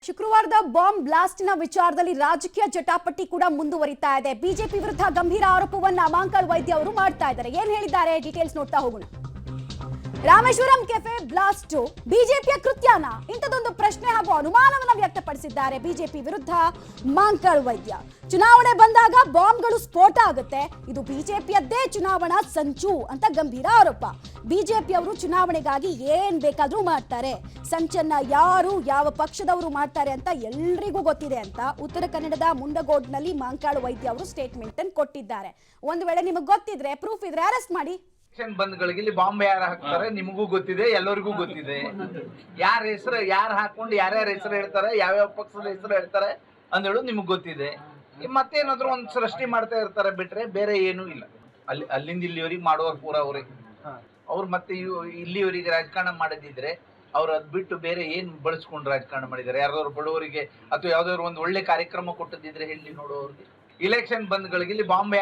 ಶುಕ್ರವಾರದ ಬಾಂಬ್ ಬ್ಲಾಸ್ಟ್ನ ವಿಚಾರದಲ್ಲಿ ರಾಜಕೀಯ ಜಟಾಪಟಿ ಕೂಡ ಮುಂದುವರಿತಾ ಇದೆ. ಬಿಜೆಪಿ ವಿರುದ್ಧ ಗಂಭೀರ ಆರೋಪವನ್ನ ಮಾಂಕಾಳ್ ವೈದ್ಯ ಅವರು ಮಾಡ್ತಾ ಇದ್ದಾರೆ. ಏನ್ ಹೇಳಿದ್ದಾರೆ ಡೀಟೇಲ್ಸ್ ನೋಡ್ತಾ ಹೋಗೋಣ. ರಾಮೇಶ್ವರಂ ಕೆಫೆ ಬ್ಲಾಸ್ಟ್ ಬಿಜೆಪಿಯ ಕೃತ್ಯನ? ಇಂಥದೊಂದು ಪ್ರಶ್ನೆ ಹಾಗೂ ಅನುಮಾನವನ್ನ ವ್ಯಕ್ತಪಡಿಸಿದ್ದಾರೆ ಬಿಜೆಪಿ ವಿರುದ್ಧ ಮಾಂಕಾಳ್ ವೈದ್ಯ. ಚುನಾವಣೆ ಬಂದಾಗ ಬಾಂಬ್ಗಳು ಸ್ಫೋಟ ಆಗುತ್ತೆ, ಇದು ಬಿಜೆಪಿಯದ್ದೇ ಚುನಾವಣಾ ಸಂಚು ಅಂತ ಗಂಭೀರ ಆರೋಪ. ಬಿಜೆಪಿಯವರು ಚುನಾವಣೆಗಾಗಿ ಏನ್ ಬೇಕಾದ್ರೂ ಮಾಡ್ತಾರೆ, ಸಂಚನ್ನ ಯಾರು ಯಾವ ಪಕ್ಷದವರು ಮಾಡ್ತಾರೆ ಅಂತ ಎಲ್ರಿಗೂ ಗೊತ್ತಿದೆ ಅಂತ ಉತ್ತರ ಕನ್ನಡದ ಮುಂಡಗೋಡ್ನಲ್ಲಿ ಮಾಂಕಾಳ್ ವೈದ್ಯ ಅವರು ಸ್ಟೇಟ್ಮೆಂಟ್ ಅನ್ನು ಕೊಟ್ಟಿದ್ದಾರೆ. ಒಂದು ವೇಳೆ ನಿಮಗೆ ಗೊತ್ತಿದ್ರೆ, ಪ್ರೂಫ್ ಇದ್ರೆ ಅರೆಸ್ಟ್ ಮಾಡಿ. ಬಂದ್ಗಳಿಗೆ ಇಲ್ಲಿ ಬಾಂಬ್ ಯಾರು ಹಾಕ್ತಾರೆ ನಿಮಗೂ ಗೊತ್ತಿದೆ, ಎಲ್ಲರಿಗೂ ಗೊತ್ತಿದೆ. ಯಾರ ಹೆಸರು ಯಾರು ಹಾಕೊಂಡು ಯಾರ್ಯಾರ ಹೆಸರು ಹೇಳ್ತಾರೆ, ಯಾವ್ಯಾವ ಪಕ್ಷದ ಹೆಸರು ಹೇಳ್ತಾರೆ ಅಂದೇಳು ನಿಮಗ್ ಗೊತ್ತಿದೆ. ಮತ್ತೇನಾದ್ರು ಒಂದ್ ಸೃಷ್ಟಿ ಮಾಡ್ತಾ ಇರ್ತಾರೆ ಬಿಟ್ರೆ ಬೇರೆ ಏನೂ ಇಲ್ಲ. ಅಲ್ಲಿಂದ ಇಲ್ಲಿವರೆಗೆ ಮಾಡುವವ್ರು ಪೂರ ಅವ್ರೆ. ಅವ್ರು ಮತ್ತೆ ಇಲ್ಲಿವರೆಗೆ ರಾಜಕಾರಣ ಮಾಡದಿದ್ರೆ ಅವ್ರು ಅದ್ ಬಿಟ್ಟು ಬೇರೆ ಏನ್ ಬಳಸ್ಕೊಂಡು ರಾಜಕಾರಣ ಮಾಡಿದ್ದಾರೆ? ಯಾರಾದ್ರು ಬಡವರಿಗೆ ಅಥವಾ ಯಾವ್ದಾದ್ರು ಒಂದ್ ಒಳ್ಳೆ ಕಾರ್ಯಕ್ರಮ ಕೊಟ್ಟದಿದ್ರೆ ಹೇಳಿ ನೋಡೋರ್ಗೆ. ಇಲೆಕ್ಷನ್ ಬಂದ್ಗಳಿಗೆ ಇಲ್ಲಿ ಬಾಂಬ್